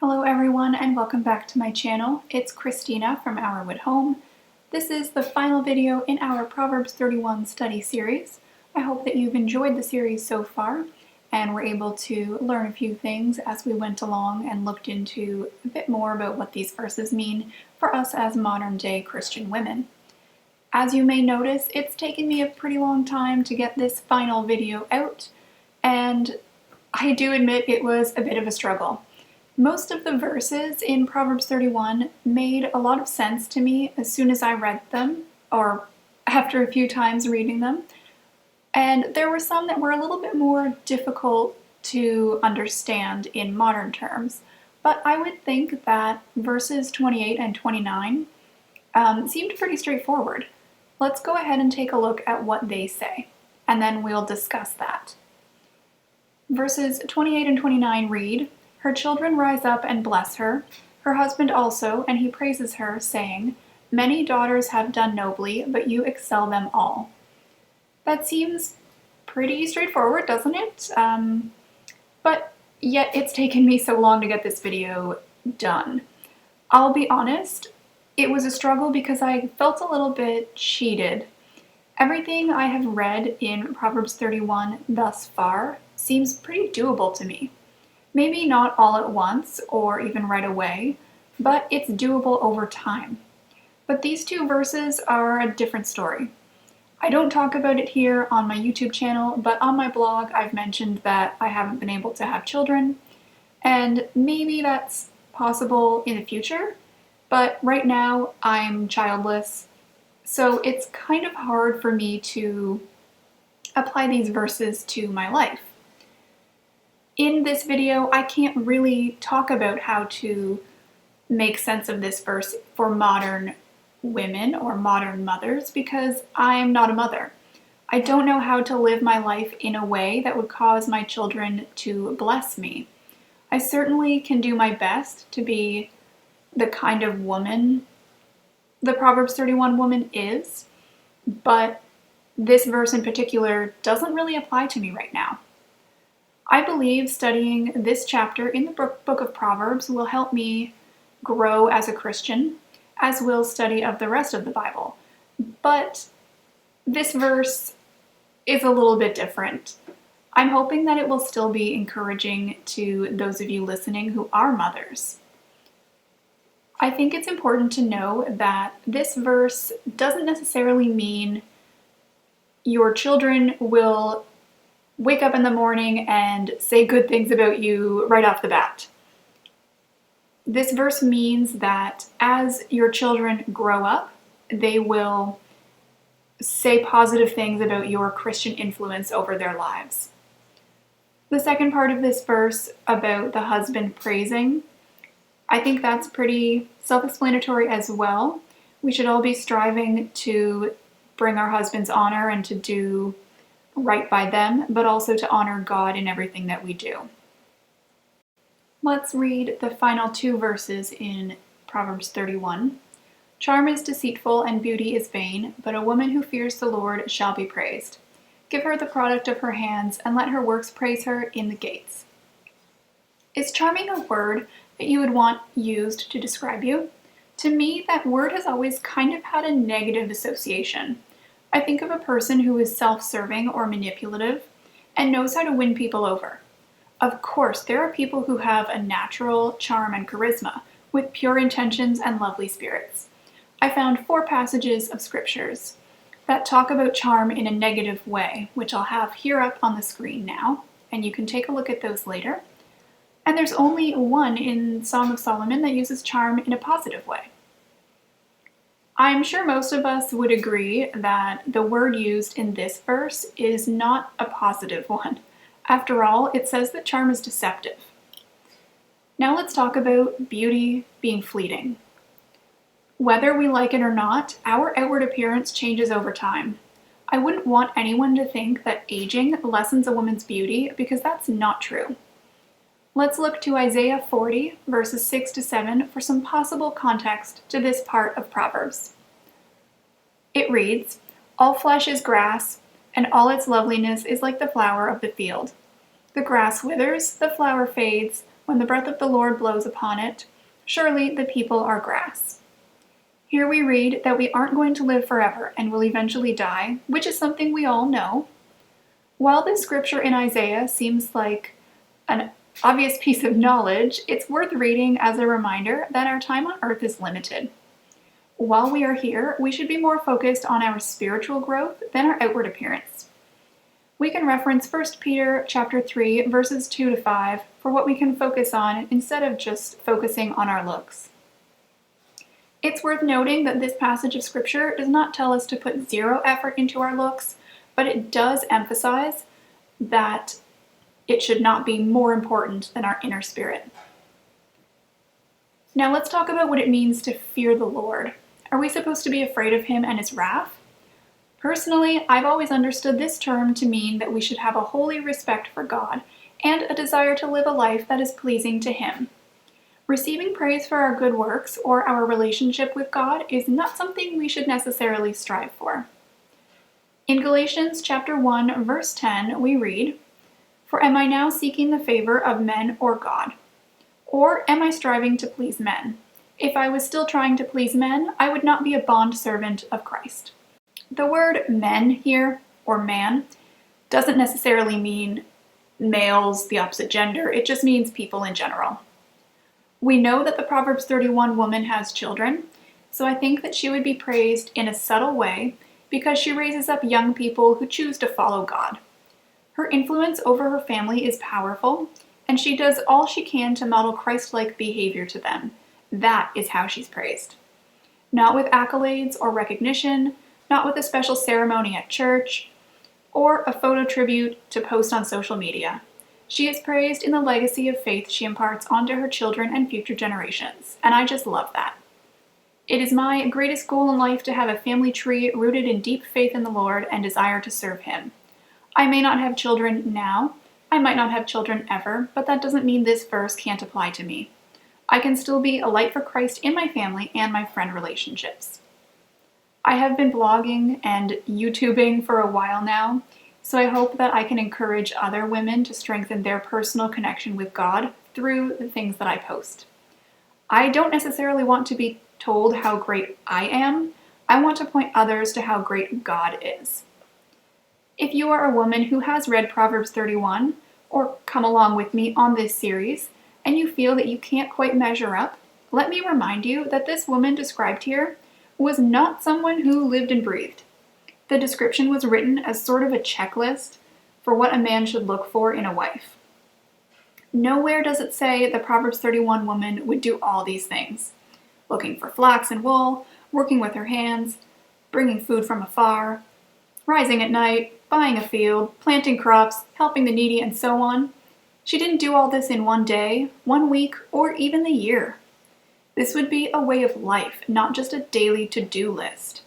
Hello everyone and welcome back to my channel. It's Christina from Our Wood Home. This is the final video in our Proverbs 31 study series. I hope that you've enjoyed the series so far and were able to learn a few things as we went along and looked into a bit more about what these verses mean for us as modern day Christian women. As you may notice, it's taken me a pretty long time to get this final video out, and I do admit it was a bit of a struggle. Most of the verses in Proverbs 31 made a lot of sense to me as soon as I read them, or after a few times reading them, and there were some that were a little bit more difficult to understand in modern terms. But I would think that verses 28 and 29 seemed pretty straightforward. Let's go ahead and take a look at what they say, and then we'll discuss that. Verses 28 and 29 read, "Her children rise up and bless her, her husband also, and he praises her, saying, 'Many daughters have done nobly, but you excel them all.'" That seems pretty straightforward, doesn't it? But yet it's taken me so long to get this video done. I'll be honest, it was a struggle because I felt a little bit cheated. Everything I have read in Proverbs 31 thus far seems pretty doable to me. Maybe not all at once or even right away, but it's doable over time. But these two verses are a different story. I don't talk about it here on my YouTube channel, but on my blog I've mentioned that I haven't been able to have children, and maybe that's possible in the future, but right now I'm childless, so it's kind of hard for me to apply these verses to my life. In this video, I can't really talk about how to make sense of this verse for modern women or modern mothers because I'm not a mother. I don't know how to live my life in a way that would cause my children to bless me. I certainly can do my best to be the kind of woman the Proverbs 31 woman is, but this verse in particular doesn't really apply to me right now. I believe studying this chapter in the book of Proverbs will help me grow as a Christian, as will study of the rest of the Bible. But this verse is a little bit different. I'm hoping that it will still be encouraging to those of you listening who are mothers. I think it's important to know that this verse doesn't necessarily mean your children will wake up in the morning and say good things about you right off the bat. This verse means that as your children grow up, they will say positive things about your Christian influence over their lives. The second part of this verse about the husband praising, I think that's pretty self-explanatory as well. We should all be striving to bring our husbands honor and to do right by them, but also to honor God in everything that we do. Let's read the final two verses in Proverbs 31. "Charm is deceitful and beauty is vain, but a woman who fears the Lord shall be praised. Give her the product of her hands, and let her works praise her in the gates." Is charming a word that you would want used to describe you? To me, that word has always kind of had a negative association. I think of a person who is self-serving or manipulative and knows how to win people over. Of course, there are people who have a natural charm and charisma, with pure intentions and lovely spirits. I found 4 passages of scriptures that talk about charm in a negative way, which I'll have here up on the screen now, and you can take a look at those later. And there's only one in Song of Solomon that uses charm in a positive way. I'm sure most of us would agree that the word used in this verse is not a positive one. After all, it says that charm is deceptive. Now let's talk about beauty being fleeting. Whether we like it or not, our outward appearance changes over time. I wouldn't want anyone to think that aging lessens a woman's beauty because that's not true. Let's look to Isaiah 40, verses 6 to 7 for some possible context to this part of Proverbs. It reads, "All flesh is grass, and all its loveliness is like the flower of the field. The grass withers, the flower fades, when the breath of the Lord blows upon it, surely the people are grass. Here we read that we aren't going to live forever and will eventually die, which is something we all know. While this scripture in Isaiah seems like an obvious piece of knowledge, it's worth reading as a reminder that our time on earth is limited. While we are here, we should be more focused on our spiritual growth than our outward appearance. We can reference 1 Peter chapter 3, verses 2 to 5 for what we can focus on instead of just focusing on our looks. It's worth noting that this passage of scripture does not tell us to put zero effort into our looks, but it does emphasize that it should not be more important than our inner spirit. Now let's talk about what it means to fear the Lord. Are we supposed to be afraid of him and his wrath? Personally, I've always understood this term to mean that we should have a holy respect for God and a desire to live a life that is pleasing to him. Receiving praise for our good works or our relationship with God is not something we should necessarily strive for. In Galatians chapter 1, verse 10, we read, "For am I now seeking the favor of men or God? Or am I striving to please men? If I was still trying to please men, I would not be a bondservant of Christ." The word men here, or man, doesn't necessarily mean males, the opposite gender. It just means people in general. We know that the Proverbs 31 woman has children, so I think that she would be praised in a subtle way because she raises up young people who choose to follow God. Her influence over her family is powerful, and she does all she can to model Christ-like behavior to them. That is how she's praised. Not with accolades or recognition, not with a special ceremony at church, or a photo tribute to post on social media. She is praised in the legacy of faith she imparts onto her children and future generations, and I just love that. It is my greatest goal in life to have a family tree rooted in deep faith in the Lord and desire to serve him. I may not have children now, I might not have children ever, but that doesn't mean this verse can't apply to me. I can still be a light for Christ in my family and my friend relationships. I have been blogging and YouTubing for a while now, so I hope that I can encourage other women to strengthen their personal connection with God through the things that I post. I don't necessarily want to be told how great I am. I want to point others to how great God is. If you are a woman who has read Proverbs 31, or come along with me on this series, and you feel that you can't quite measure up, let me remind you that this woman described here was not someone who lived and breathed. The description was written as sort of a checklist for what a man should look for in a wife. Nowhere does it say the Proverbs 31 woman would do all these things. Looking for flax and wool, working with her hands, bringing food from afar, rising at night, buying a field, planting crops, helping the needy, and so on. She didn't do all this in one day, 1 week, or even the year. This would be a way of life, not just a daily to-do list.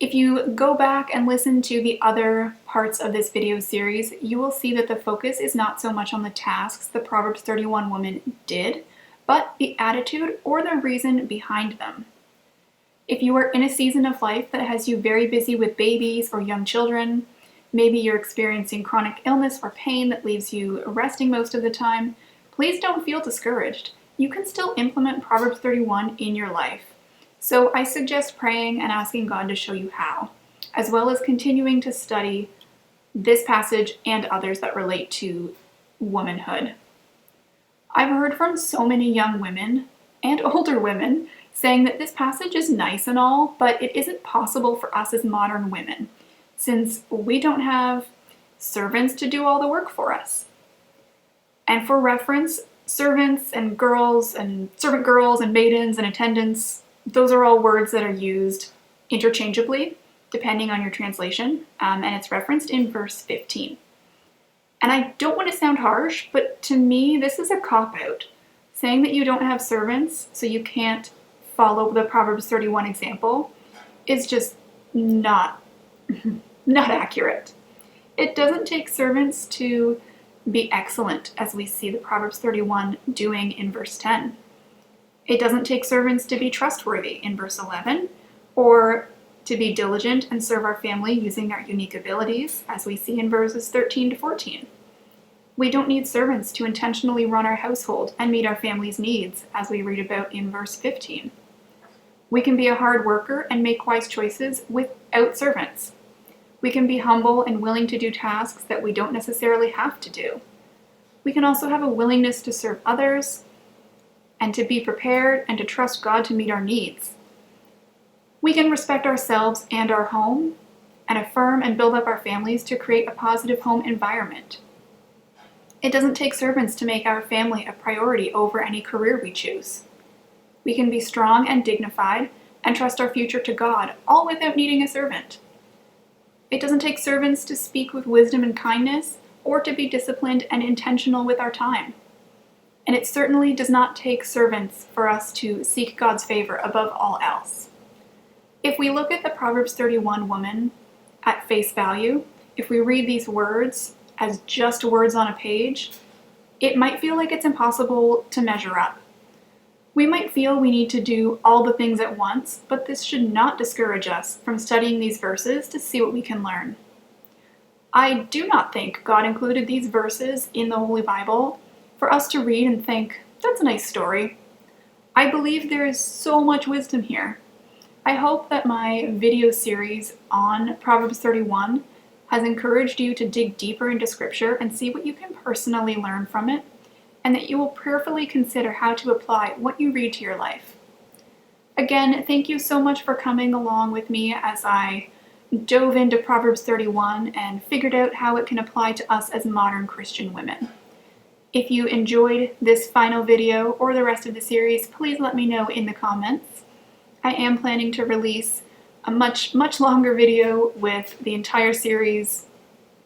If you go back and listen to the other parts of this video series, you will see that the focus is not so much on the tasks the Proverbs 31 woman did, but the attitude or the reason behind them. If you are in a season of life that has you very busy with babies or young children, maybe you're experiencing chronic illness or pain that leaves you resting most of the time, please don't feel discouraged. You can still implement Proverbs 31 in your life. So I suggest praying and asking God to show you how, as well as continuing to study this passage and others that relate to womanhood. I've heard from so many young women and older women saying that this passage is nice and all, but it isn't possible for us as modern women, since we don't have servants to do all the work for us. And for reference, servants and girls and servant girls and maidens and attendants, those are all words that are used interchangeably, depending on your translation, and it's referenced in verse 15. And I don't want to sound harsh, but to me, this is a cop-out. Saying that you don't have servants, so you can't follow the Proverbs 31 example, is just not accurate. It doesn't take servants to be excellent, as we see the Proverbs 31 doing in verse 10. It doesn't take servants to be trustworthy in verse 11, or to be diligent and serve our family using our unique abilities, as we see in verses 13 to 14. We don't need servants to intentionally run our household and meet our family's needs, as we read about in verse 15. We can be a hard worker and make wise choices without servants. We can be humble and willing to do tasks that we don't necessarily have to do. We can also have a willingness to serve others and to be prepared and to trust God to meet our needs. We can respect ourselves and our home and affirm and build up our families to create a positive home environment. It doesn't take servants to make our family a priority over any career we choose. We can be strong and dignified and trust our future to God, all without needing a servant. It doesn't take servants to speak with wisdom and kindness or to be disciplined and intentional with our time. And it certainly does not take servants for us to seek God's favor above all else. If we look at the Proverbs 31 woman at face value, if we read these words as just words on a page, it might feel like it's impossible to measure up. We might feel we need to do all the things at once, but this should not discourage us from studying these verses to see what we can learn. I do not think God included these verses in the Holy Bible for us to read and think, that's a nice story. I believe there is so much wisdom here. I hope that my video series on Proverbs 31 has encouraged you to dig deeper into Scripture and see what you can personally learn from it, and that you will prayerfully consider how to apply what you read to your life. Again, thank you so much for coming along with me as I dove into Proverbs 31 and figured out how it can apply to us as modern Christian women. If you enjoyed this final video or the rest of the series, please let me know in the comments. I am planning to release a much longer video with the entire series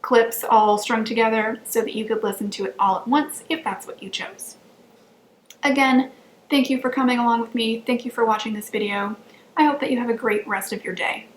clips all strung together so that you could listen to it all at once if that's what you chose. Again, thank you for coming along with me. Thank you for watching this video. I hope that you have a great rest of your day.